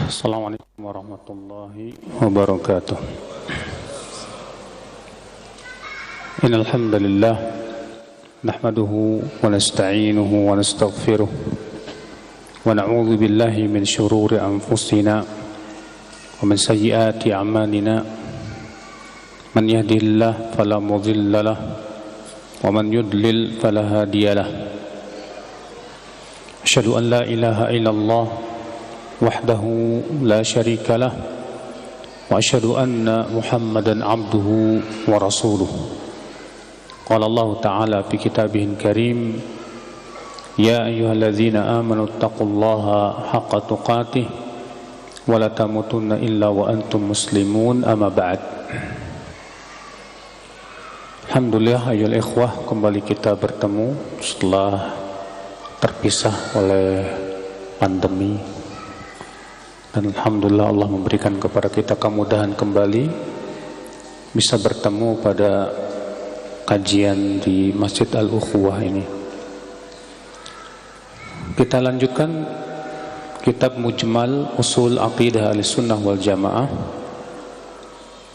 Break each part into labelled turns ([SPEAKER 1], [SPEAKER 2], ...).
[SPEAKER 1] Assalamualaikum warahmatullahi wabarakatuh. Innal hamdalillah nahmaduhu wa nasta'inuhu wa nastaghfiruh wa na'udzu billahi min shururi anfusina wa min sayyiati a'malina. Man yahdihillahu fala mudilla lahu wa man yudlil fala hadiya lahu. Asyhadu an la ilaha illallah wahdahu la syarika lah wa asyhadu anna Muhammadan abduhu wa rasuluh. Qala Allah Ta'ala fi kitabihil karim, ya ayyuhalladzina amanu taqullaha haqqa tuqatih wa la tamutunna illa wa antum muslimun, amma ba'd. Alhamdulillah ayyuhal ikhwah, kembali kita bertemu setelah terpisah oleh pandemi. Dan alhamdulillah Allah memberikan kepada kita kemudahan kembali bisa bertemu pada kajian di Masjid Al-Ukhuwah ini. Kita lanjutkan kitab Mujmal Usul Aqidah Ahlussunnah wal Jamaah.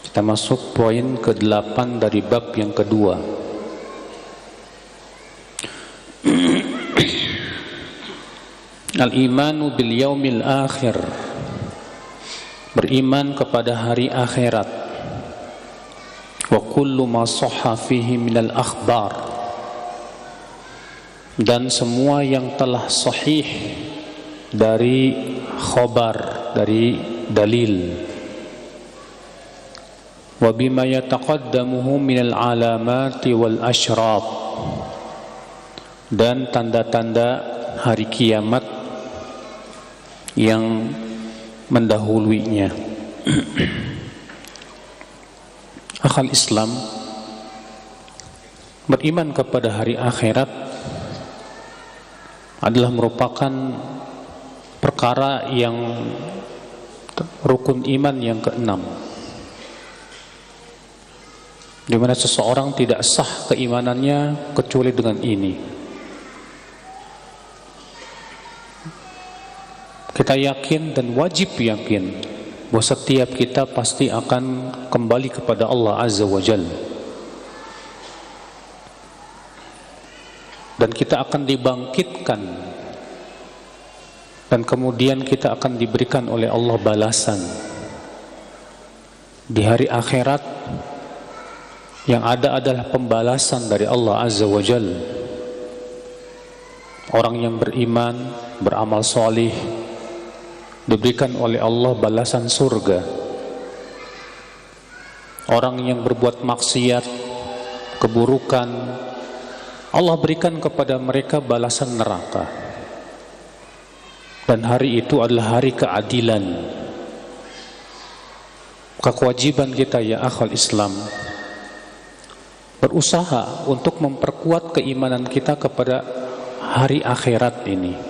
[SPEAKER 1] Kita masuk poin ke-8 dari bab yang kedua. Al-imanu bil yaumil akhir, beriman kepada hari akhirat. Wa kullu ma sahha fihi minal akhbar, dan semua yang telah sahih dari khabar, dari dalil. Wa bima yataqaddamuhu minal alamati wal asyrab, dan tanda-tanda hari kiamat yang mendahuluinya. Akhal Islam, beriman kepada hari akhirat adalah merupakan perkara yang rukun iman yang keenam, di mana seseorang tidak sah keimanannya kecuali dengan ini. Kita yakin dan wajib yakin bahwa setiap kita pasti akan kembali kepada Allah Azza wa Jalla, dan kita akan dibangkitkan, dan kemudian kita akan diberikan oleh Allah balasan di hari akhirat. Yang ada adalah pembalasan dari Allah Azza wa Jalla. Orang yang beriman, beramal solih, diberikan oleh Allah balasan surga. Orang yang berbuat maksiat, keburukan, Allah berikan kepada mereka balasan neraka. Dan hari itu adalah hari keadilan. Kewajiban kita ya akhal Islam, berusaha untuk memperkuat keimanan kita kepada hari akhirat ini.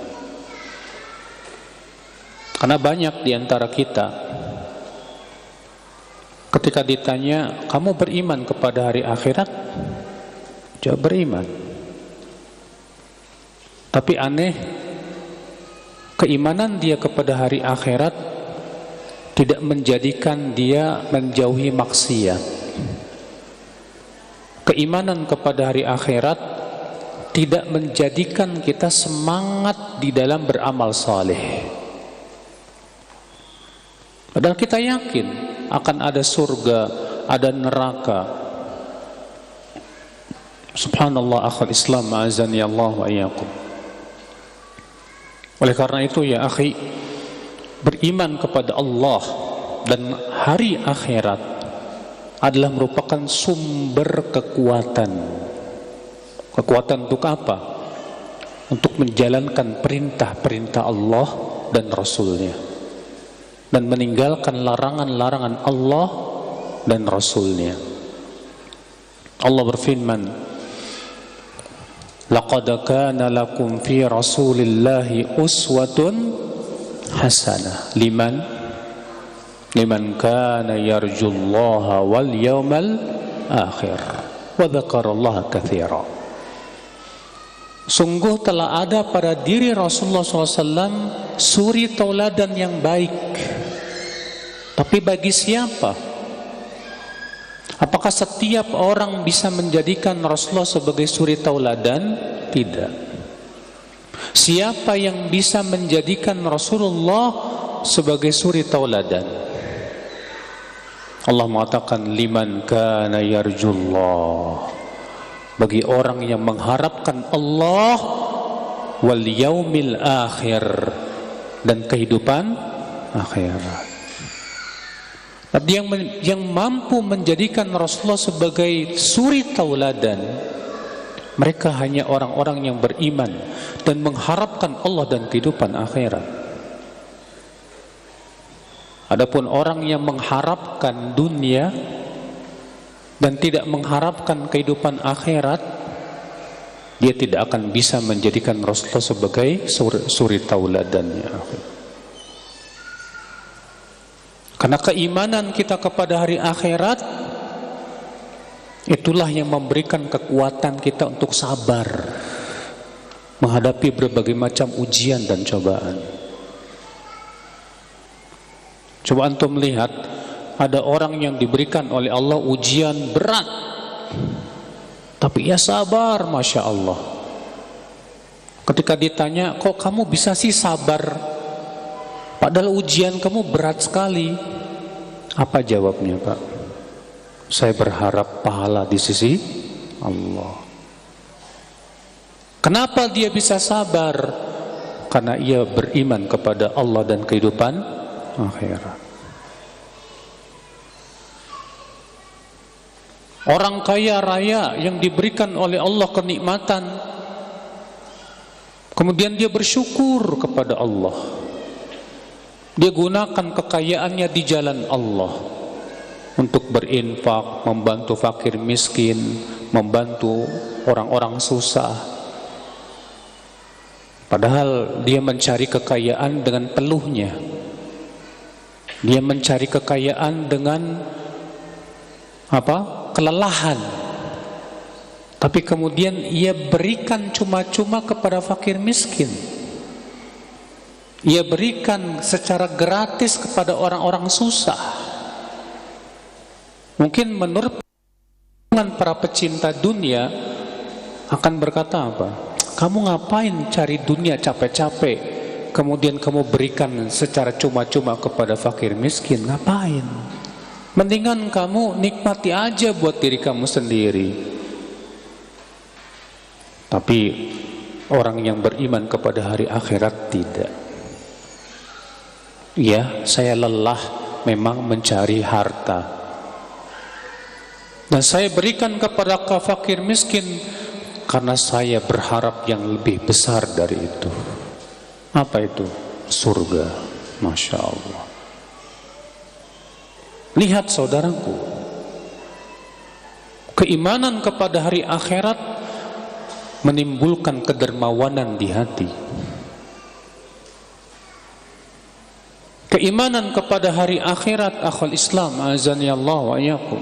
[SPEAKER 1] Karena banyak di antara kita ketika ditanya, kamu beriman kepada hari akhirat? Jawab, beriman. Tapi aneh, keimanan dia kepada hari akhirat tidak menjadikan dia menjauhi maksiat. Keimanan kepada hari akhirat tidak menjadikan kita semangat di dalam beramal saleh. Padahal kita yakin akan ada surga, ada neraka. Subhanallah akhal Islam, ma'azani Allah wa iyyakum. Oleh karena itu ya akhi, beriman kepada Allah dan hari akhirat adalah merupakan sumber kekuatan. Kekuatan untuk apa? Untuk menjalankan perintah-perintah Allah dan Rasulnya, dan meninggalkan larangan-larangan Allah dan Rasulnya. Allah berfirman, laqad kana lakum fi rasulillahi uswatun hasanah liman kana yarjullaha wal yawmal akhir wa dzakarallaha katsira. Sungguh telah ada pada diri Rasulullah SAW suri tauladan yang baik. Tapi bagi siapa? Apakah setiap orang bisa menjadikan Rasulullah sebagai suri tauladan? Tidak. Siapa yang bisa menjadikan Rasulullah sebagai suri tauladan? Allah mengatakan liman kana yarjullah, bagi orang yang mengharapkan Allah wal yaumil akhir, dan kehidupan akhirat. Tapi yang mampu menjadikan Rasulullah sebagai suri tauladan, mereka hanya orang-orang yang beriman dan mengharapkan Allah dan kehidupan akhirat. Adapun orang yang mengharapkan dunia dan tidak mengharapkan kehidupan akhirat, dia tidak akan bisa menjadikan Rasulullah sebagai suri tauladannya. Karena keimanan kita kepada hari akhirat, itulah yang memberikan kekuatan kita untuk sabar menghadapi berbagai macam ujian dan cobaan. Coba antum melihat, ada orang yang diberikan oleh Allah ujian berat, tapi ia sabar, Masya Allah. Ketika ditanya, kok kamu bisa sih sabar, padahal ujian kamu berat sekali? Apa jawabnya, Pak? Saya berharap pahala di sisi Allah. Kenapa dia bisa sabar? Karena ia beriman kepada Allah dan kehidupan akhirat. Orang kaya raya yang diberikan oleh Allah kenikmatan, kemudian dia bersyukur kepada Allah, dia gunakan kekayaannya di jalan Allah untuk berinfak, membantu fakir miskin, membantu orang-orang susah. Padahal dia mencari kekayaan dengan peluhnya, dia mencari kekayaan dengan kelelahan, tapi kemudian ia berikan cuma-cuma kepada fakir miskin, ia berikan secara gratis kepada orang-orang susah. Mungkin menurut para pecinta dunia akan berkata apa? Kamu ngapain cari dunia capek-capek, kemudian kamu berikan secara cuma-cuma kepada fakir miskin? Ngapain? Mendingan kamu nikmati aja buat diri kamu sendiri. Tapi orang yang beriman kepada hari akhirat tidak. Ya, saya lelah memang mencari harta, dan saya berikan kepada fakir miskin karena saya berharap yang lebih besar dari itu. Apa itu? Surga. Masya Allah. Lihat saudaraku, keimanan kepada hari akhirat menimbulkan kedermawanan di hati. Keimanan kepada hari akhirat, akhwal Islam, azani Allah wa iyyakum,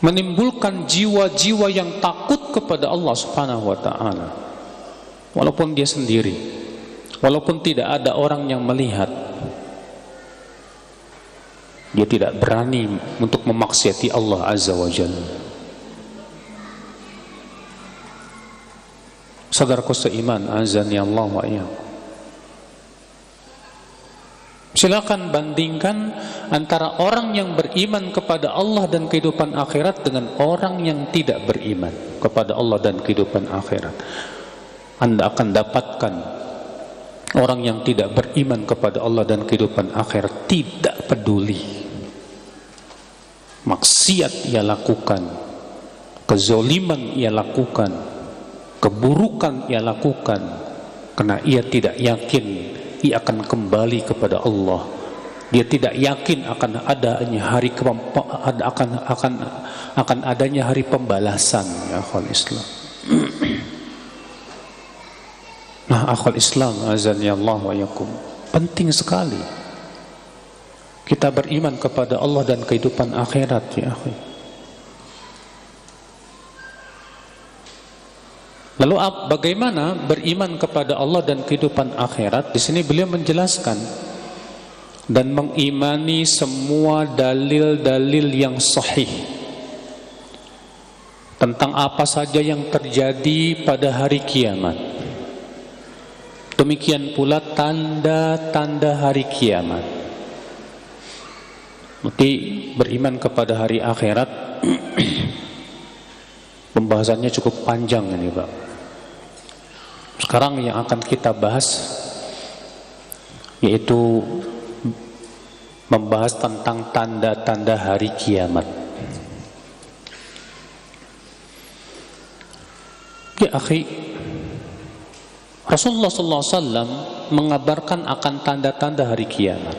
[SPEAKER 1] menimbulkan jiwa-jiwa yang takut kepada Allah Subhanahu wa ta'ala. Walaupun dia sendiri, walaupun tidak ada orang yang melihat, dia tidak berani untuk memaksiati Allah Azza wa Jalla. Saudaraku seiman, azani Allah wa iyyakum, silakan bandingkan antara orang yang beriman kepada Allah dan kehidupan akhirat dengan orang yang tidak beriman kepada Allah dan kehidupan akhirat. Anda akan dapatkan orang yang tidak beriman kepada Allah dan kehidupan akhirat tidak peduli maksiat ia lakukan, kezoliman ia lakukan, keburukan ia lakukan, karena ia tidak yakin ia akan kembali kepada Allah. Dia tidak yakin akan adanya akan adanya hari pembalasan, ya akhwal Islam. Nah, akhwal Islam, azani Allah wa iyyakum, penting sekali kita beriman kepada Allah dan kehidupan akhirat, ya akhi. Lalu bagaimana beriman kepada Allah dan kehidupan akhirat? Di sini beliau menjelaskan dan mengimani semua dalil-dalil yang sahih tentang apa saja yang terjadi pada hari kiamat. Demikian pula tanda-tanda hari kiamat. Berarti beriman kepada hari akhirat pembahasannya cukup panjang ini, Pak. Sekarang yang akan kita bahas yaitu membahas tentang tanda-tanda hari kiamat. Ya akhi, Rasulullah SAW mengabarkan akan tanda-tanda hari kiamat.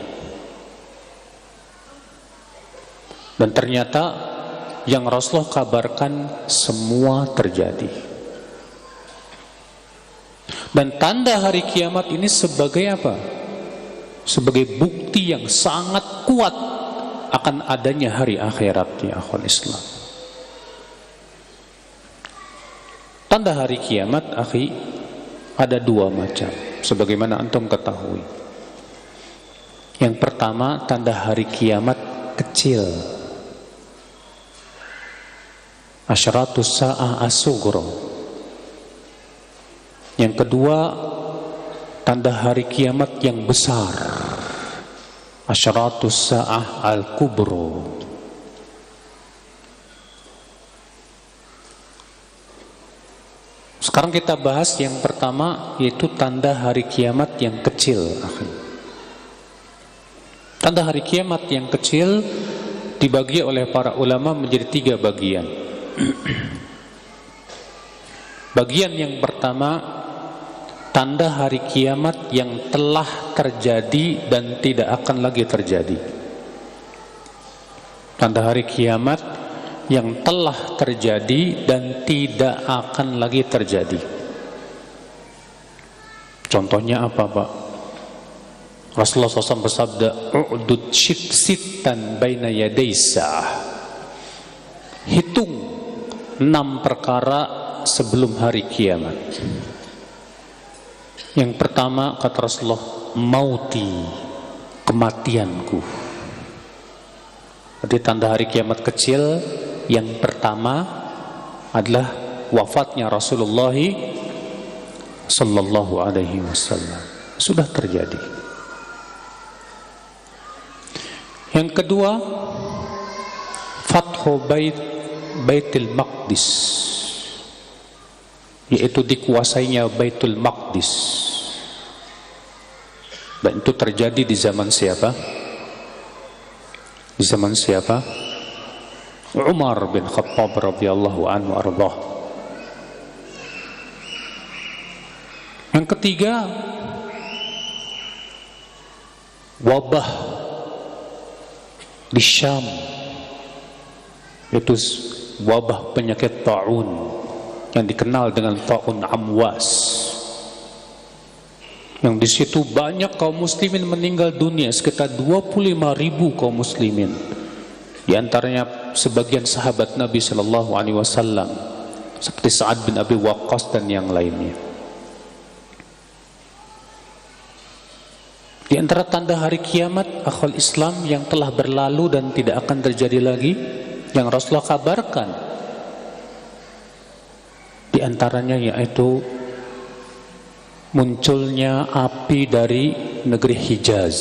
[SPEAKER 1] Dan ternyata yang Rasulullah kabarkan semua terjadi. Dan tanda hari kiamat ini sebagai apa? Sebagai bukti yang sangat kuat akan adanya hari akhirat, ya akhwal Islam. Tanda hari kiamat, akhi, ada dua macam, sebagaimana antum ketahui. Yang pertama, tanda hari kiamat kecil. Asyratus sa'ah as-sughra. Yang kedua, tanda hari kiamat yang besar. Asyratus sa'ah al-kubra. Sekarang kita bahas yang pertama, yaitu tanda hari kiamat yang kecil. Tanda hari kiamat yang kecil dibagi oleh para ulama menjadi 3 bagian. Bagian yang pertama, tanda hari kiamat yang telah terjadi dan tidak akan lagi terjadi. Tanda hari kiamat yang telah terjadi dan tidak akan lagi terjadi. Contohnya apa, Pak? Rasulullah SAW bersabda, "U'dud sittan baina yaday sa'ah." Hitung 6 perkara sebelum hari kiamat. Yang pertama, kata Rasulullah, mauti, kematianku. Jadi tanda hari kiamat kecil yang pertama adalah wafatnya Rasulullah sallallahu alaihi wasallam. Sudah terjadi. Yang kedua, Fathu Baitul Maqdis, yaitu dikuasainya Baitul Maqdis. Dan itu terjadi di zaman siapa? Di zaman siapa? Umar bin Khattab radhiyallahu anhu ardah. Yang ketiga, wabah di Syam, yaitu wabah penyakit ta'un yang dikenal dengan ta'un Amwas, yang di situ banyak kaum muslimin meninggal dunia, sekitar 25.000 kaum muslimin, di antaranya sebagian sahabat Nabi Shallallahu Alaihi Wasallam seperti Sa'ad bin Abi Waqqas dan yang lainnya. Di antara tanda hari kiamat, akhwal Islam, yang telah berlalu dan tidak akan terjadi lagi, yang Rasulullah kabarkan, di antaranya yaitu munculnya api dari negeri Hijaz.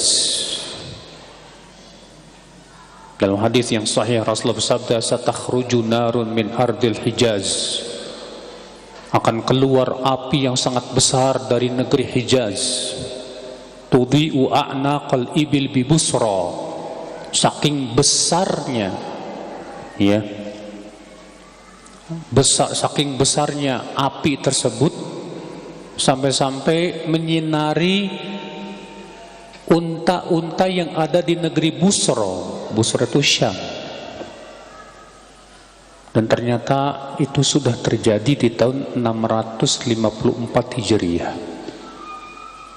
[SPEAKER 1] Dalam hadis yang sahih Rasulullah bersabda, "Satakhruju narun min ardil Hijaz." Akan keluar api yang sangat besar dari negeri Hijaz. Tudhi'u a'naqal ibil bi Busra. Saking besarnya, ya. Saking besarnya api tersebut sampai-sampai menyinari unta-unta yang ada di negeri Busra. Busra itu Syam. Dan ternyata itu sudah terjadi di tahun 654 Hijriah,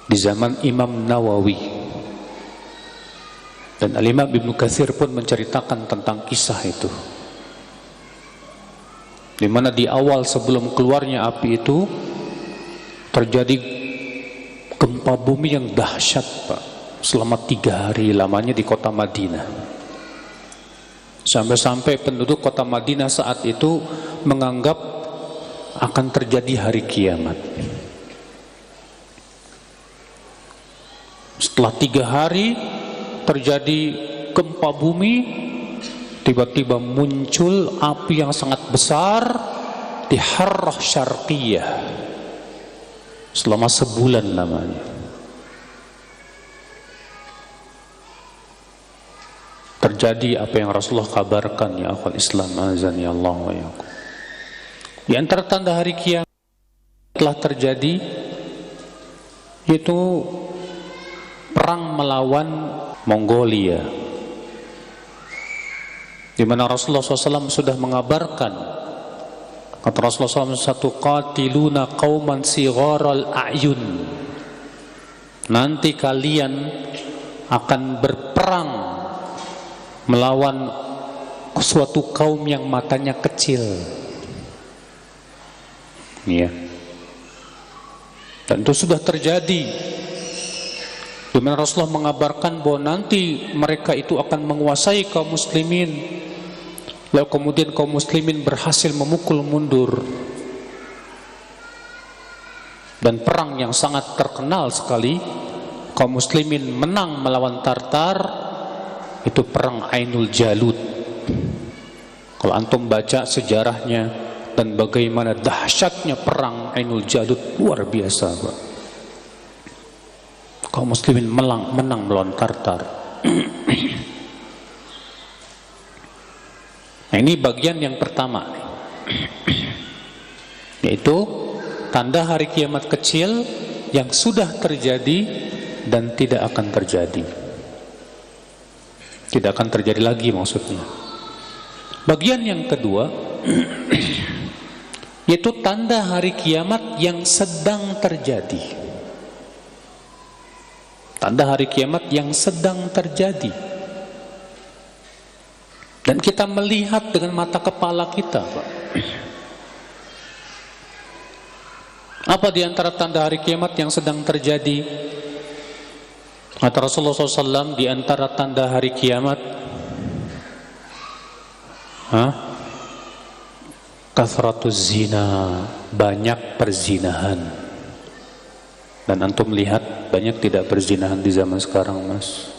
[SPEAKER 1] di zaman Imam Nawawi. Dan Al-Imam Ibnu Katsir pun menceritakan tentang kisah itu. di mana di awal sebelum keluarnya api itu terjadi gempa bumi yang dahsyat, Pak, selama 3 hari lamanya di kota Madinah. Sampai-sampai penduduk kota Madinah saat itu menganggap akan terjadi hari kiamat. Setelah 3 hari terjadi gempa bumi, tiba-tiba muncul api yang sangat besar di Harrah Syarqiyah selama sebulan lamanya. Terjadi apa yang Rasulullah kabarkan, ya akhwal Islam, azani Allah wa yakum. Di antara tanda hari kiamat telah terjadi yaitu perang melawan Mongolia, di mana Rasulullah SAW sudah mengabarkan, kata Rasulullah SAW, qatiluna qauman sigharal a'yun, nanti kalian akan berperang melawan suatu kaum yang matanya kecil, ya. Dan itu sudah terjadi, di mana Rasulullah mengabarkan bahwa nanti mereka itu akan menguasai kaum muslimin, lalu kemudian kaum muslimin berhasil memukul mundur. Dan perang yang sangat terkenal sekali, kaum muslimin menang melawan Tartar, itu perang Ainul Jalut. Kalau antum baca sejarahnya dan bagaimana dahsyatnya perang Ainul Jalut, luar biasa, Pak. Kaum muslimin menang melawan Tartar. Nah, ini bagian yang pertama, yaitu tanda hari kiamat kecil yang sudah terjadi dan tidak akan terjadi. Tidak akan terjadi lagi maksudnya. Bagian yang kedua yaitu tanda hari kiamat yang sedang terjadi. Tanda hari kiamat yang sedang terjadi. Dan kita melihat dengan mata kepala kita, Pak. Apa di antara tanda hari kiamat yang sedang terjadi? Kata Rasulullah SAW, di antara tanda hari kiamat, kathratuz zina, banyak perzinahan. Dan antum lihat banyak tidak perzinahan di zaman sekarang, Mas.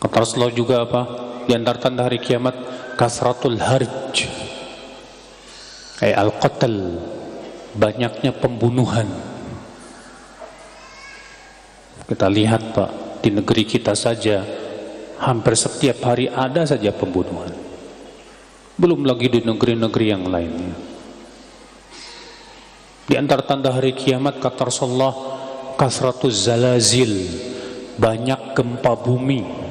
[SPEAKER 1] Kata Rasulullah juga apa? Di antara tanda hari kiamat, kathratul harj, al-qatl, banyaknya pembunuhan. Kita lihat, Pak, di negeri kita saja hampir setiap hari ada saja pembunuhan. Belum lagi di negeri-negeri yang lainnya. Di antara tanda hari kiamat, kata Rasulullah, kasratuz zalazil, banyak gempa bumi.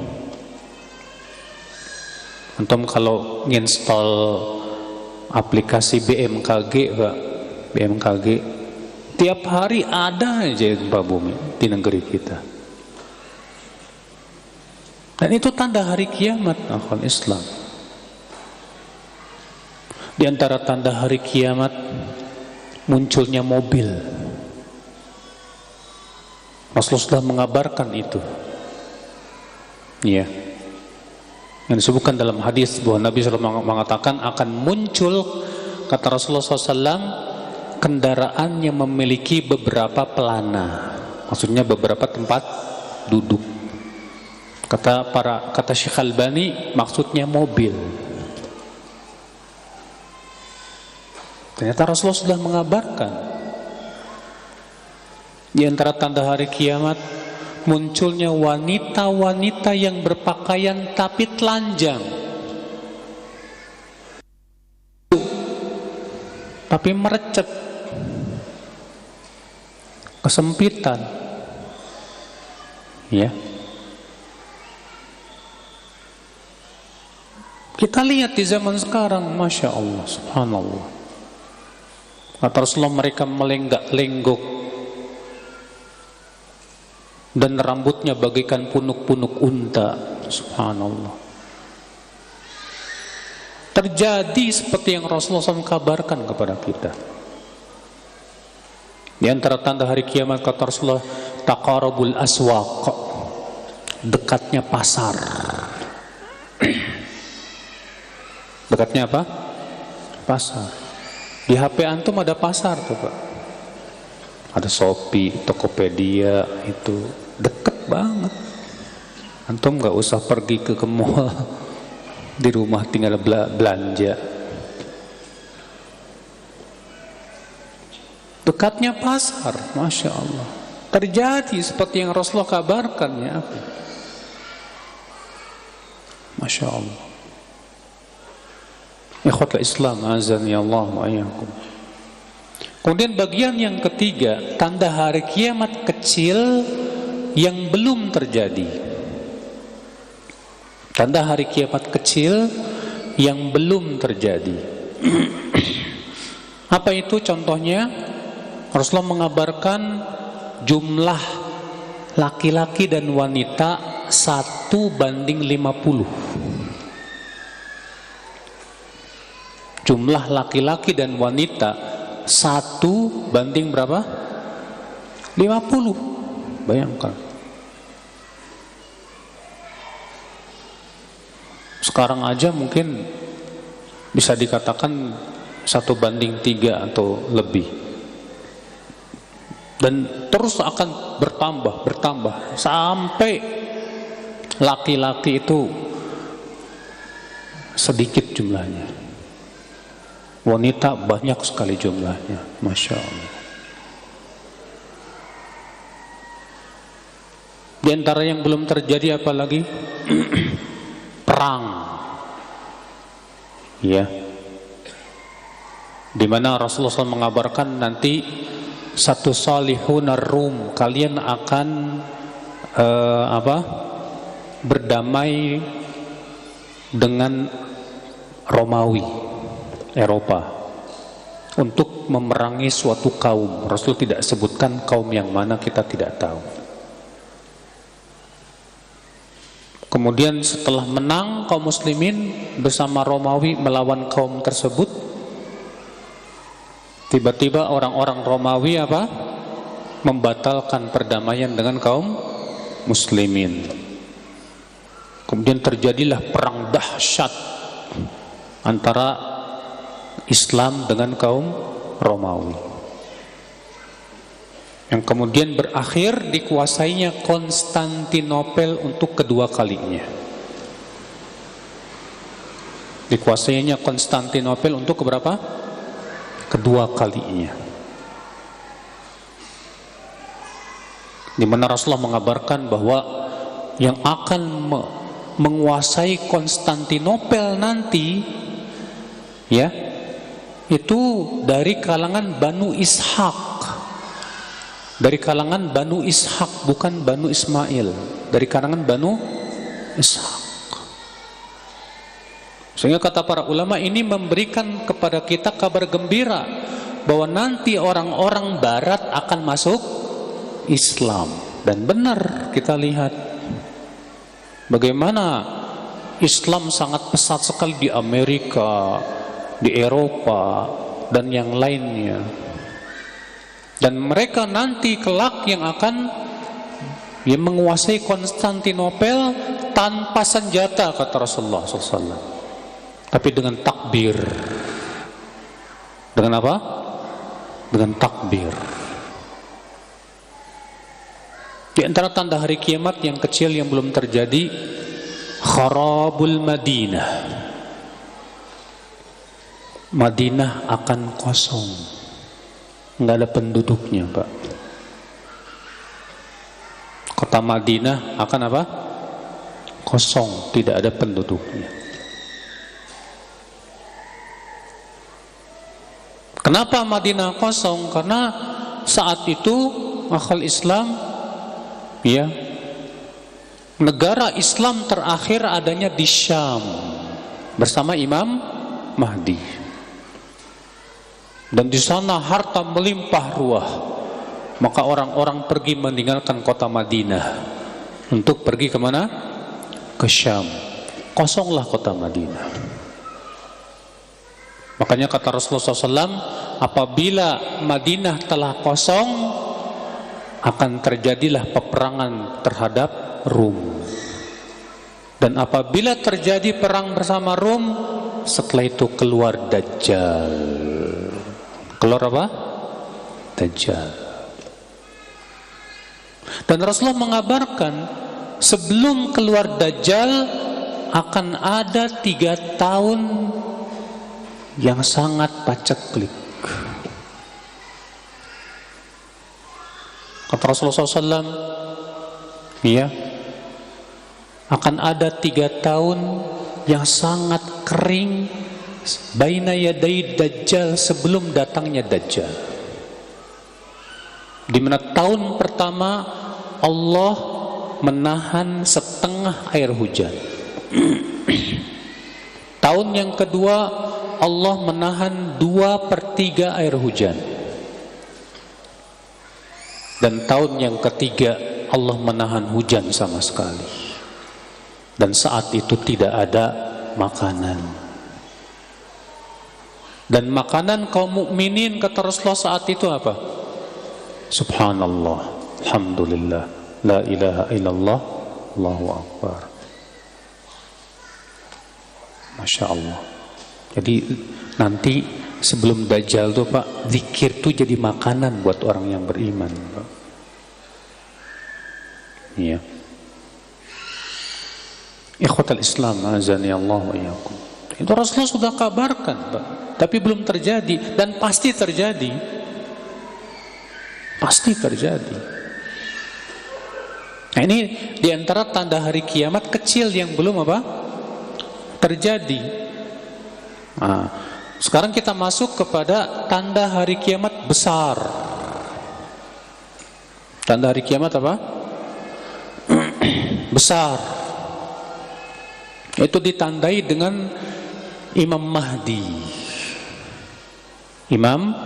[SPEAKER 1] Antum kalau nginstall aplikasi BMKG, Pak, BMKG, tiap hari ada aja gempa bumi di negeri kita. Dan itu tanda hari kiamat, akhwal Islam. Di antara tanda hari kiamat, munculnya mobil. Rasulullah sudah mengabarkan itu. Iya. Yang disebutkan dalam hadis bahwa Nabi SAW mengatakan akan muncul, kata Rasulullah SAW, kendaraan yang memiliki beberapa pelana, maksudnya beberapa tempat duduk. Kata Syekh Albani, maksudnya mobil. Ternyata Rasulullah sudah mengabarkan di antara tanda hari kiamat, munculnya wanita-wanita yang berpakaian tapi telanjang, tapi merecet, kesempitan, ya. Kita lihat di zaman sekarang, Masya Allah, Subhanallah. Kata Rasulullah, mereka melenggak-lenggok dan rambutnya bagaikan punuk-punuk unta. Subhanallah. terjadi seperti yang Rasulullah SAW kabarkan kepada kita. Di antara tanda hari kiamat kata Rasulullah, taqarabul aswaq, dekatnya pasar. Dekatnya apa? Pasar. Di HP antum ada pasar tuh Pak. Ada Shopee, Tokopedia, itu deket banget. Antum gak usah pergi ke mall, di rumah tinggal belanja. Dekatnya pasar, Masya Allah. Terjadi seperti yang Rasulullah kabarkan ya. Masya Allah. Ikhwatul Islam, azani Allah wa iyyakum. Kemudian bagian yang ketiga, tanda hari kiamat kecil yang belum terjadi. Tanda hari kiamat kecil yang belum terjadi. Apa itu contohnya? Rasulullah mengabarkan jumlah laki-laki dan wanita 1:50. Jumlah laki-laki dan wanita 1 berapa? 50. Bayangkan. Sekarang aja mungkin bisa dikatakan 1:3 atau lebih. Dan terus akan bertambah sampai laki-laki itu sedikit jumlahnya. Wanita banyak sekali jumlahnya, Masya Allah. Di antara yang belum terjadi apalagi? Perang, ya. Di mana Rasulullah SAW mengabarkan nanti satu salihun Rum, kalian akan berdamai dengan Romawi, Eropa, untuk memerangi suatu kaum. Rasul tidak sebutkan kaum yang mana, kita tidak tahu. Kemudian setelah menang kaum muslimin bersama Romawi melawan kaum tersebut, tiba-tiba orang-orang Romawi membatalkan perdamaian dengan kaum muslimin. Kemudian terjadilah perang dahsyat antara Islam dengan kaum Romawi, yang kemudian berakhir dikuasainya Konstantinopel untuk kedua kalinya. Dikuasainya Konstantinopel untuk keberapa? Kedua kalinya. Di mana Rasulullah mengabarkan bahwa yang akan menguasai Konstantinopel nanti, ya, itu dari kalangan Banu Ishaq. Dari kalangan Banu Ishaq, bukan Banu Ismail. Dari kalangan Banu Ishaq. Sehingga kata para ulama ini memberikan kepada kita kabar gembira bahwa nanti orang-orang barat akan masuk Islam. Dan benar kita lihat bagaimana Islam sangat pesat sekali di Amerika, di Eropa, dan yang lainnya. Dan mereka nanti kelak yang akan menguasai Konstantinopel tanpa senjata, kata Rasulullah SAW, tapi dengan takbir. Dengan apa? Dengan takbir. Di antara tanda hari kiamat yang kecil yang belum terjadi, kharabul Madinah. Madinah akan kosong, nggak ada penduduknya, Pak. Kota Madinah akan apa? Kosong, tidak ada penduduknya. Kenapa Madinah kosong? Karena saat itu akhal Islam, ya, negara Islam terakhir adanya di Syam bersama Imam Mahdi. Dan di sana harta melimpah ruah. Maka orang-orang pergi meninggalkan kota Madinah untuk pergi kemana? Ke Syam. Kosonglah kota Madinah. Makanya kata Rasulullah SAW, apabila Madinah telah kosong, akan terjadilah peperangan terhadap Rum. Dan apabila terjadi perang bersama Rum, setelah itu keluar Dajjal. Keluar apa? Dajjal. Dan Rasulullah mengabarkan, sebelum keluar Dajjal akan ada 3 tahun yang sangat paceklik. Kata Rasulullah SAW, ya, akan ada 3 tahun yang sangat kering baina yaday Dajjal, sebelum datangnya Dajjal. Di mana tahun pertama Allah menahan setengah air hujan. Tahun yang kedua Allah menahan 2/3 air hujan. Dan tahun yang ketiga Allah menahan hujan sama sekali. Dan saat itu tidak ada makanan. Dan makanan kaum mukminin kata Rasulullah saat itu apa? Subhanallah, alhamdulillah, la ilaha illallah, Allahu akbar. Masya Allah. Jadi nanti sebelum Dajjal tuh Pak, zikir tuh jadi makanan buat orang yang beriman, Pak. Iya. Ikhwatal Islam, azani Allah wa iyyakum. Itu Rasulullah sudah kabarkan, Pak. Tapi belum terjadi, dan pasti terjadi. Pasti terjadi. Nah, ini diantara tanda hari kiamat kecil yang belum apa? Terjadi. Nah, sekarang kita masuk kepada tanda hari kiamat besar. Tanda hari kiamat apa? Besar. Itu ditandai dengan Imam Mahdi. Imam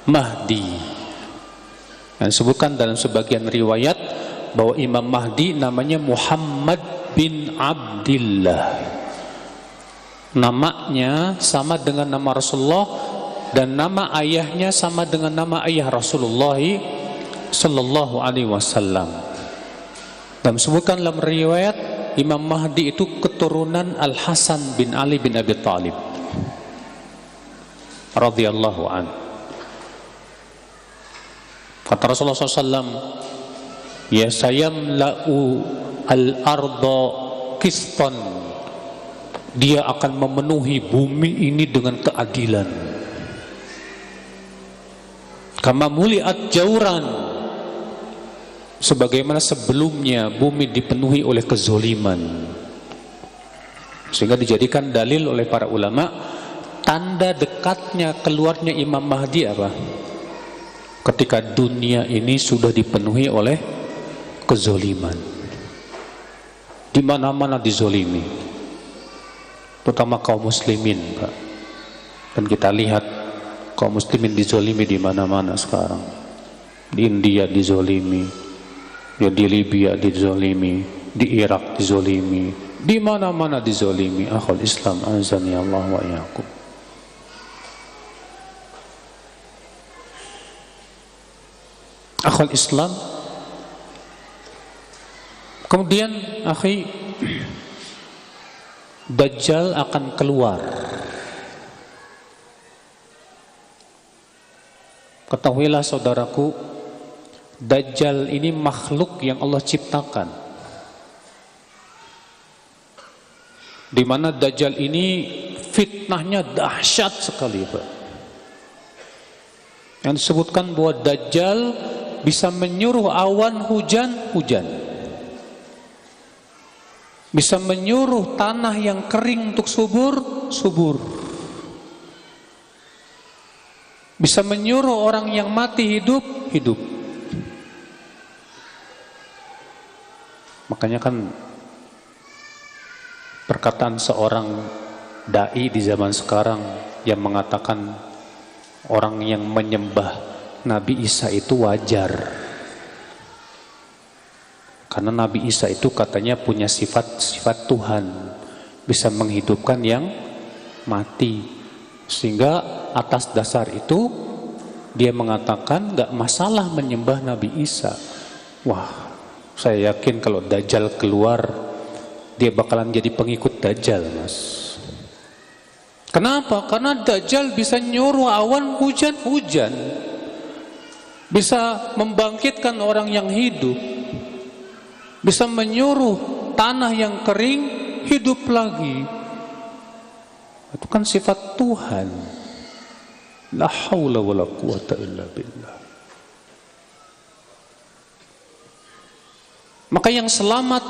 [SPEAKER 1] Mahdi. Dan disebutkan dalam sebagian riwayat bahwa Imam Mahdi namanya Muhammad bin Abdillah. Namanya sama dengan nama Rasulullah, dan nama ayahnya sama dengan nama ayah Rasulullah sallallahu alaihi wasallam. Dan disebutkan dalam riwayat Imam Mahdi itu keturunan Al-Hasan bin Ali bin Abi Thalib radhiyallahu anhu. Kata Rasulullah SAW, ya sayamla'u al-arda qistan, dia akan memenuhi bumi ini dengan keadilan. Kama muliat jauran, sebagaimana sebelumnya bumi dipenuhi oleh kezoliman. Sehingga dijadikan dalil oleh para ulama, tanda dekatnya keluarnya Imam Mahdi apa? Ketika dunia ini sudah dipenuhi oleh kezoliman. Di mana-mana dizolimi, terutama kaum muslimin, Pak. Dan kita lihat kaum muslimin dizolimi di mana-mana sekarang. Di India dizolimi, ya di Libya dizolimi, di Irak dizolimi, di mana-mana dizolimi. Akhul Islam, azani Allah wa iyyakum. Akhul Islam. Kemudian akhi, Dajjal akan keluar. Ketahuilah saudaraku, Dajjal ini makhluk yang Allah ciptakan. Di mana Dajjal ini fitnahnya dahsyat sekali, Pak. Yang disebutkan bahwa Dajjal bisa menyuruh awan hujan. Bisa menyuruh tanah yang kering untuk subur. Bisa menyuruh orang yang mati hidup. Makanya kan perkataan seorang dai di zaman sekarang yang mengatakan orang yang menyembah Nabi Isa itu wajar. Karena Nabi Isa itu katanya punya sifat-sifat Tuhan, bisa menghidupkan yang mati, Sehingga atas dasar itu dia mengatakan gak masalah menyembah Nabi Isa. Wah, saya yakin kalau Dajjal keluar, dia bakalan jadi pengikut Dajjal, Mas. Kenapa? Karena Dajjal bisa nyuruh awan hujan-hujan, bisa membangkitkan orang yang hidup, bisa menyuruh tanah yang kering hidup lagi. Itu kan sifat Tuhan. La haula wala quwata illa billah. Maka yang selamat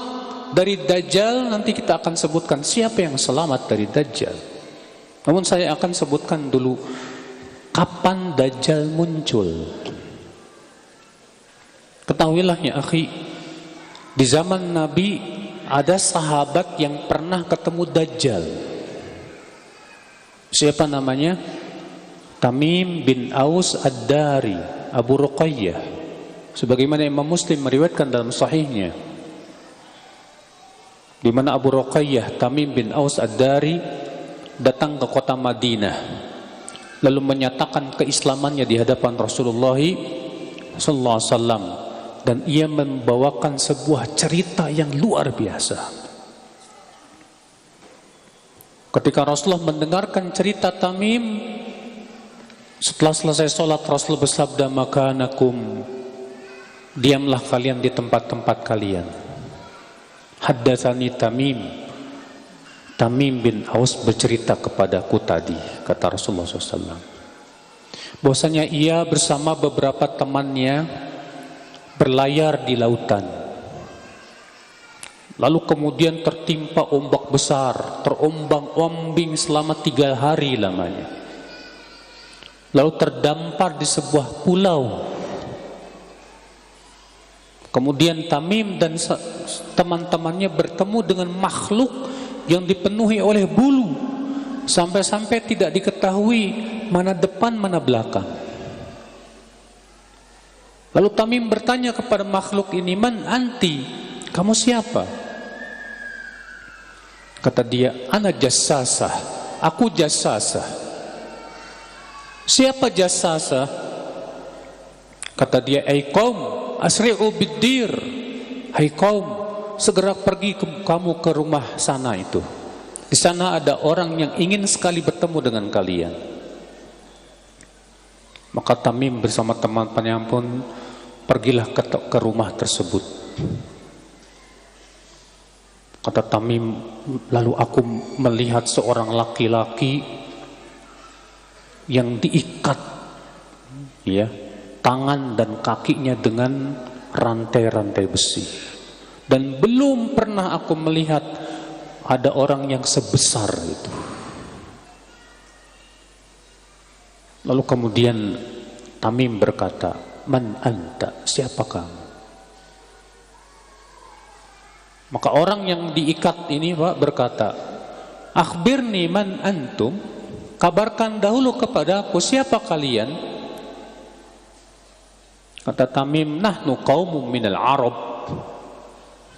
[SPEAKER 1] dari Dajjal, nanti kita akan sebutkan siapa yang selamat dari Dajjal. Namun saya akan sebutkan dulu kapan Dajjal muncul. Ketahuilah ya akhi, di zaman Nabi ada sahabat yang pernah ketemu Dajjal. Siapa namanya? Tamim bin Aus Ad-Dari, Abu Ruqayyah. Sebagaimana Imam Muslim meriwayatkan dalam sahihnya, di mana Abu Ruqayyah Tamim bin Aus Ad-Dari datang ke kota Madinah, lalu menyatakan keislamannya di hadapan Rasulullah sallallahu alaihi wasallam, dan ia membawakan sebuah cerita yang luar biasa. Ketika Rasulullah mendengarkan cerita Tamim, setelah selesai sholat, Rasulullah bersabda, makanakum, diamlah kalian di tempat-tempat kalian. Haddatsani Tamim, Tamim bin Aus bercerita kepadaku tadi, kata Rasulullah SAW, bahwasanya ia bersama beberapa temannya berlayar di lautan. Lalu kemudian tertimpa ombak besar, terombang-ambing selama 3 hari lamanya. Lalu terdampar di sebuah pulau. Kemudian Tamim dan teman-temannya bertemu dengan makhluk yang dipenuhi oleh bulu, sampai-sampai tidak diketahui mana depan mana belakang. Lalu Tamim bertanya kepada makhluk ini, man anti, kamu siapa? Kata dia, ana jassasah, aku jassasah. Siapa jassasah? Kata dia, ai qaum asri'u bid-dir, hai kaum, segera pergi kamu ke rumah sana itu. Di sana ada orang yang ingin sekali bertemu dengan kalian. Maka Tamim bersama teman-temannya pun pergilah ke rumah tersebut. Kata Tamim, lalu aku melihat seorang laki-laki yang diikat, ya, tangan dan kakinya dengan rantai-rantai besi. Dan belum pernah aku melihat ada orang yang sebesar itu. Lalu kemudian Tamim berkata, man anta, siapa kamu? Maka orang yang diikat ini Pak berkata, akhbirni man antum, kabarkan dahulu kepadaku siapa kalian. Kata Tamim, nahnu qaumum minal Arab,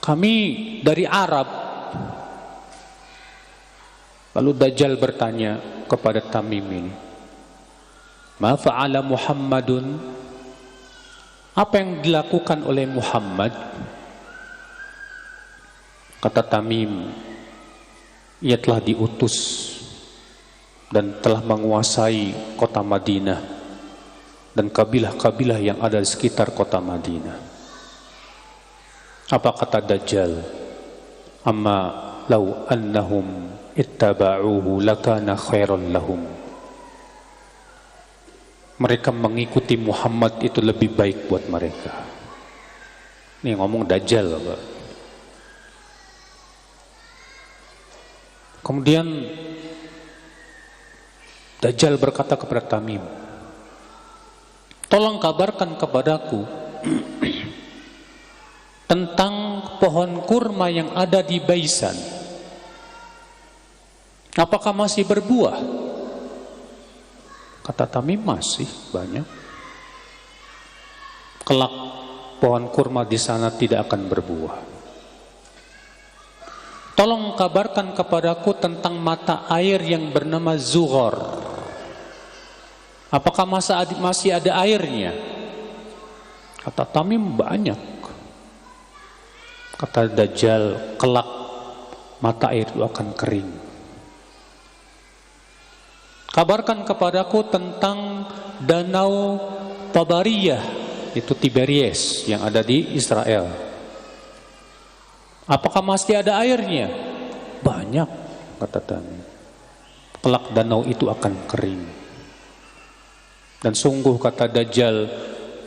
[SPEAKER 1] kami dari Arab. Lalu Dajjal bertanya kepada Tamim ini, ma fa'ala Muhammadun, apa yang dilakukan oleh Muhammad? Kata Tamim, ia telah diutus dan telah menguasai kota Madinah dan kabilah-kabilah yang ada di sekitar kota Madinah. Apa kata Dajjal? Amma law annahum ittaba'uhu lakana khairan lahum. Mereka mengikuti Muhammad itu lebih baik buat mereka. Ini ngomong Dajjal, Bapak. Kemudian Dajjal berkata kepada Tamim, tolong kabarkan kepadaku tentang pohon kurma yang ada di Baisan. Apakah masih berbuah? Kata Tamim, masih banyak. Kelak pohon kurma di sana tidak akan berbuah. Tolong kabarkan kepadaku tentang mata air yang bernama Zughar. Apakah masih ada airnya? Kata Tamim, banyak. Kata Dajjal, kelak mata air itu akan kering. Kabarkan kepadaku tentang danau Tabariyah, itu Tiberias yang ada di Israel. Apakah masih ada airnya? Banyak, kata Tamim. Kelak danau itu akan kering. Dan sungguh, kata Dajjal,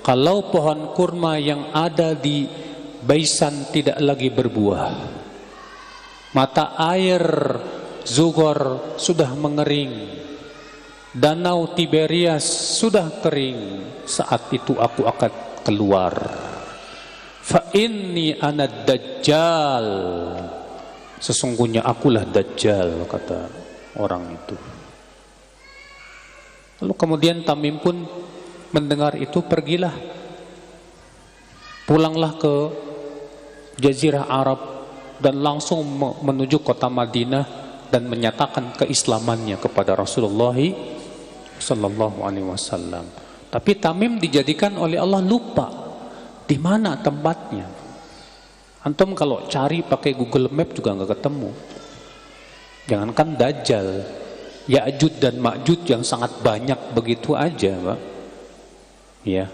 [SPEAKER 1] kalau pohon kurma yang ada di Baisan tidak lagi berbuah, mata air Zugor sudah mengering, danau Tiberias sudah kering, saat itu aku akan keluar. Fa inni ana Dajjal, sesungguhnya akulah Dajjal, kata orang itu. Lalu kemudian Tamim pun mendengar itu, pergilah, pulanglah ke Jazirah Arab dan langsung menuju kota Madinah dan menyatakan keislamannya kepada Rasulullah sallallahu alaihi wasallam. Tapi Tamim dijadikan oleh Allah lupa di mana tempatnya. Antum kalau cari pakai Google Map juga nggak ketemu. Jangankan Dajjal, Ya'juj dan Ma'juj yang sangat banyak begitu aja, Pak. Ya,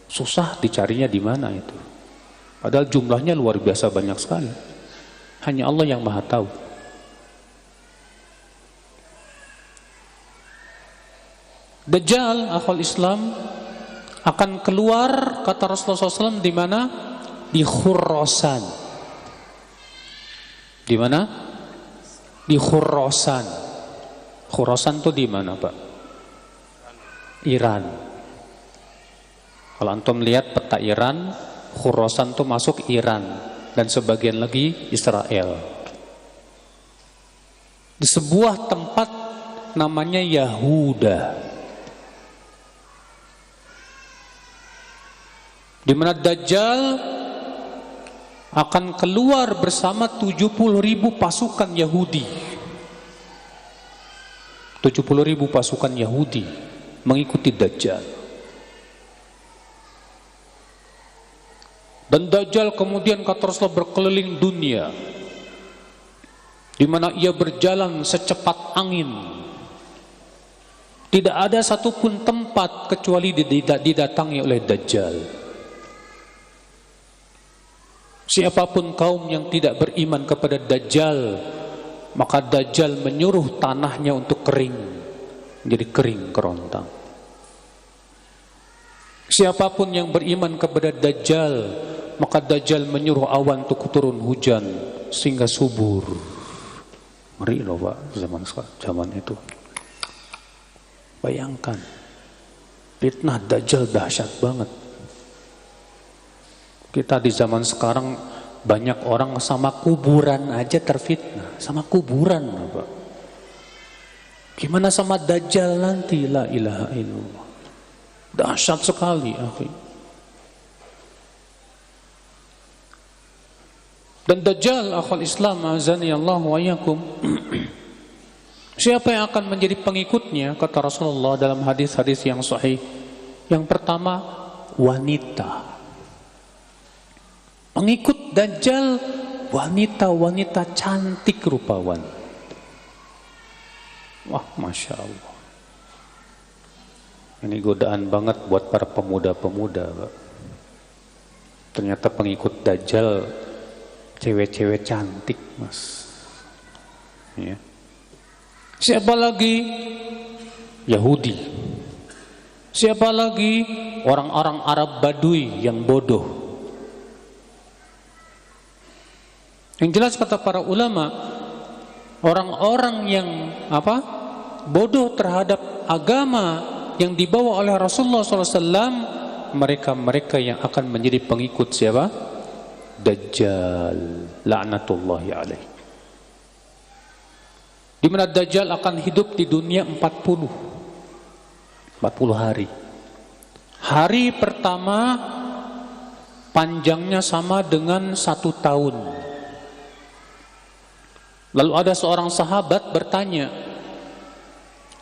[SPEAKER 1] susah dicarinya di mana itu. Padahal jumlahnya luar biasa banyak sekali. Hanya Allah yang Maha tahu. Dajjal, akhwal Islam, akan keluar, kata Rasulullah SAW, di mana? Di Khurasan. Di mana? Di Khurasan. Khurasan itu di mana, Pak? Iran. Kalau antum lihat peta Iran, Khurasan itu masuk Iran dan sebagian lagi Israel. Di sebuah tempat namanya Yahuda, di mana Dajjal akan keluar bersama 70.000 pasukan Yahudi. 70.000 pasukan Yahudi mengikuti Dajjal. Dan Dajjal kemudian, kata Rasulullah, berkeliling dunia, di mana ia berjalan secepat angin. Tidak ada satupun tempat kecuali didatangi oleh Dajjal. Siapapun kaum yang tidak beriman kepada Dajjal, maka Dajjal menyuruh tanahnya untuk kering, menjadi kering kerontang. Siapapun yang beriman kepada Dajjal, maka Dajjal menyuruh awan untuk turun hujan sehingga subur. Ngeri loh, Pak, zaman itu. Bayangkan, fitnah Dajjal dahsyat banget. Kita di zaman sekarang banyak orang sama kuburan aja terfitnah, sama kuburan, Pak. Gimana sama Dajjal nanti? La ilaha illallah. Dahsyat sekali, akhi. Dan Dajjal, akhwal Islam, azani Allah wa iyyakum, siapa yang akan menjadi pengikutnya, kata Rasulullah dalam hadis-hadis yang sahih. Yang pertama, wanita. Pengikut Dajjal wanita-wanita cantik rupawan. Wah, Masya Allah. Ini godaan banget buat para pemuda-pemuda, Pak. Ternyata pengikut Dajjal cewek-cewek cantik, Mas. Ya. Siapa lagi? Yahudi. Siapa lagi? Orang-orang Arab Badui yang bodoh. Yang jelas, kata para ulama, orang-orang yang bodoh terhadap agama yang dibawa oleh Rasulullah SAW, mereka-mereka yang akan menjadi pengikut siapa? Dajjal, la'natullahi alaih. Di mana Dajjal akan hidup di dunia 40 hari. Hari pertama panjangnya sama dengan 1 tahun. Lalu ada seorang sahabat bertanya,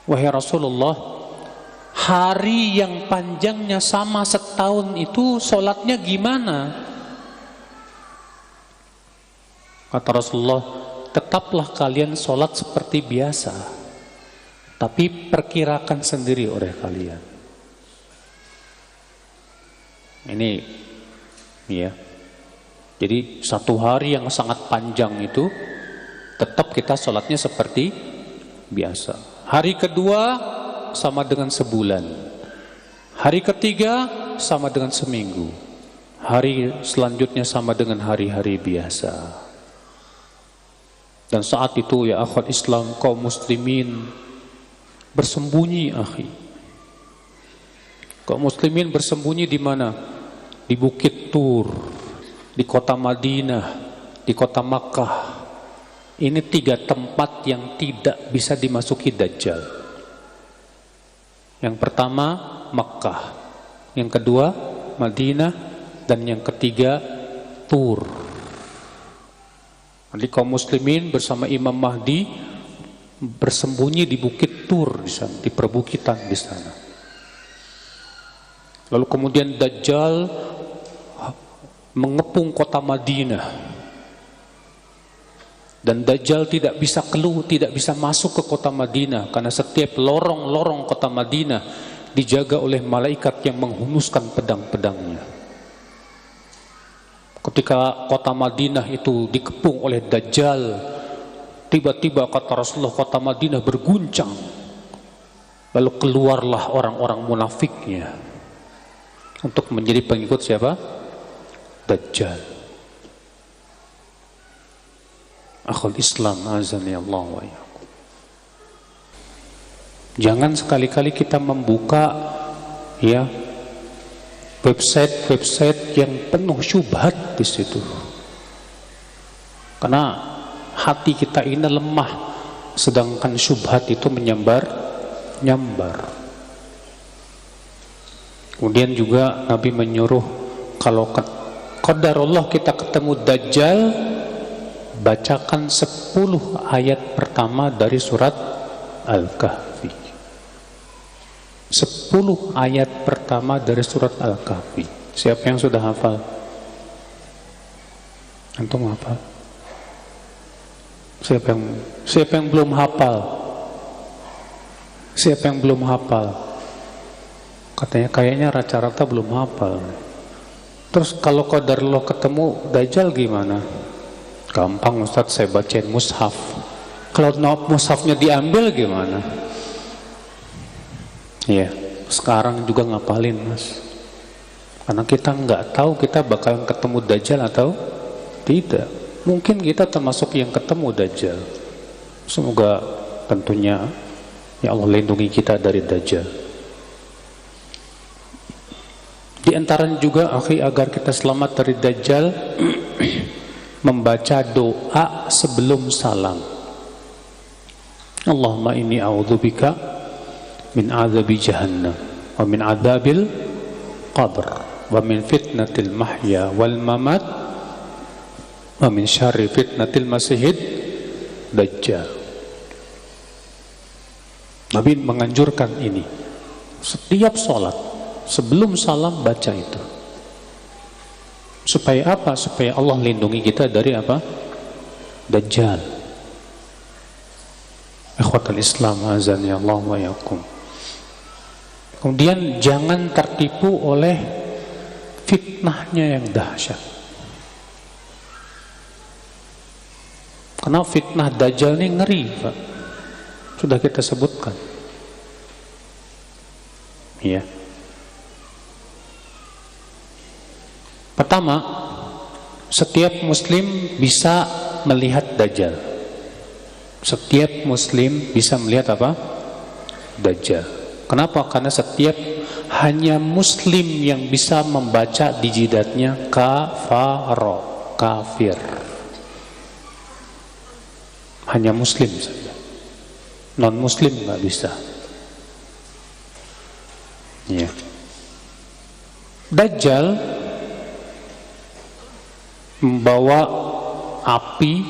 [SPEAKER 1] wahai Rasulullah, hari yang panjangnya sama setahun itu sholatnya gimana? Kata Rasulullah, tetaplah kalian sholat seperti biasa, tapi perkirakan sendiri oleh kalian. Ini ya. Jadi satu hari yang sangat panjang itu tetap kita sholatnya seperti biasa. Hari kedua sama dengan sebulan. Hari ketiga sama dengan seminggu. Hari selanjutnya sama dengan hari-hari biasa. Dan saat itu ya akhwat Islam, kaum muslimin bersembunyi akhi. Kaum muslimin bersembunyi di mana? Di Bukit Tur, di kota Madinah, di kota Makkah. Ini 3 tempat yang tidak bisa dimasuki Dajjal. Yang pertama Makkah, yang kedua Madinah, dan yang ketiga Tur. Jadi kaum muslimin bersama Imam Mahdi bersembunyi di Bukit Tur di sana, di perbukitan di sana. Lalu kemudian Dajjal mengepung kota Madinah. Dan Dajjal tidak bisa keluar, tidak bisa masuk ke kota Madinah karena setiap lorong-lorong kota Madinah dijaga oleh malaikat yang menghunuskan pedang-pedangnya. Ketika kota Madinah itu dikepung oleh Dajjal, tiba-tiba kata Rasulullah kota Madinah berguncang. Lalu keluarlah orang-orang munafiknya untuk menjadi pengikut siapa? Dajjal. Akhul Islam azani Allah wa iyyakum. Jangan sekali-kali kita membuka ya website yang penuh syubhat di situ. Karena hati kita ini lemah, sedangkan syubhat itu menyambar. Kemudian juga Nabi menyuruh kalau qadarullah kita ketemu Dajjal, bacakan 10 ayat pertama dari surat Al-Kahfi. 10 ayat pertama dari surat Al-Kahfi. Siapa yang sudah hafal? Antum hafal? Siapa yang belum hafal? Siapa yang belum hafal? Kayaknya rata-rata belum hafal. Terus kalau qadarullah ketemu Dajjal gimana? Gampang Ustaz, saya bacain mushaf. Kalau mushafnya diambil gimana? Iya, sekarang juga ngapalin mas. Karena kita nggak tahu kita bakalan ketemu Dajjal atau tidak. Mungkin kita termasuk yang ketemu Dajjal. Semoga tentunya ya Allah lindungi kita dari Dajjal. Di antaranya juga akhi agar kita selamat dari Dajjal membaca doa sebelum salam. Allahumma inni a'udzubika min azabi jahannam wa min adzabil qabr wa min fitnatil mahya wal mamat wa min syarri fitnatil masihid dajjal. Nabi menganjurkan ini. Setiap sholat sebelum salam baca itu. Supaya apa? Supaya Allah lindungi kita dari apa? Dajjal. Ikhwatal Islam azani Allah wa yakum. Kemudian jangan tertipu oleh fitnahnya yang dahsyat. Karena fitnah Dajjal ini ngeri, Pak. Sudah kita sebutkan. Iya. Pertama, setiap muslim bisa melihat Dajjal. Setiap muslim bisa melihat apa? Dajjal. Kenapa? Karena setiap hanya muslim yang bisa membaca di jidatnya kafaro, kafir. Hanya muslim saja. Non muslim nggak bisa. Ya. Dajjal membawa api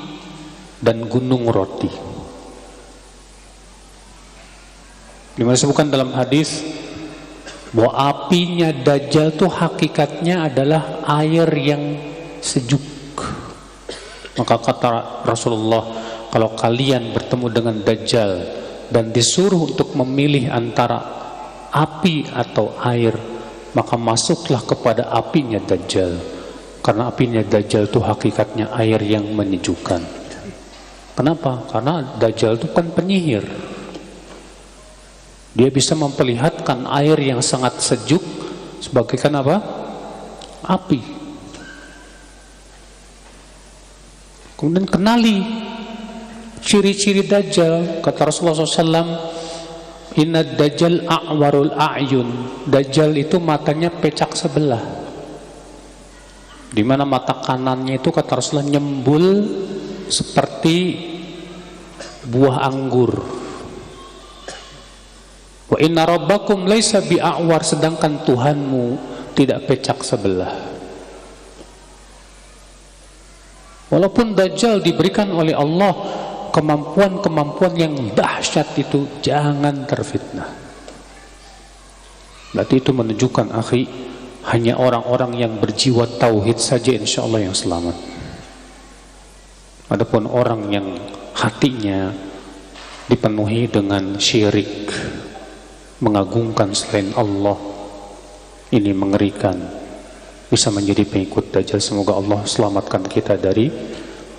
[SPEAKER 1] dan gunung roti. Dimana disebutkan dalam hadis bahwa apinya Dajjal tuh hakikatnya adalah air yang sejuk. Maka kata Rasulullah, kalau kalian bertemu dengan Dajjal dan disuruh untuk memilih antara api atau air, maka masuklah kepada apinya Dajjal, karena apinya Dajjal itu hakikatnya air yang menyejukkan. Kenapa? Karena Dajjal itu kan penyihir. Dia bisa memperlihatkan air yang sangat sejuk sebagaikan apa? Api. Kemudian kenali ciri-ciri Dajjal. Kata Rasulullah SAW, inna Dajjal a'warul a'yun. Dajjal itu matanya pecak sebelah, dimana mata kanannya itu kata Rasulullah nyembul seperti buah anggur. Wa inna rabbakum laisa bi'a'war, sedangkan Tuhanmu tidak pecak sebelah. Walaupun Dajjal diberikan oleh Allah kemampuan-kemampuan yang dahsyat itu, jangan terfitnah. Berarti itu menunjukkan, akhi, hanya orang-orang yang berjiwa tauhid saja insya Allah yang selamat. Adapun orang yang hatinya dipenuhi dengan syirik, mengagungkan selain Allah, ini mengerikan, bisa menjadi pengikut Dajjal. Semoga Allah selamatkan kita dari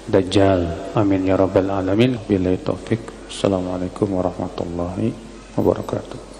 [SPEAKER 1] Dajjal, amin ya rabbal alamin. Billahi taufik. Assalamualaikum warahmatullahi wabarakatuh.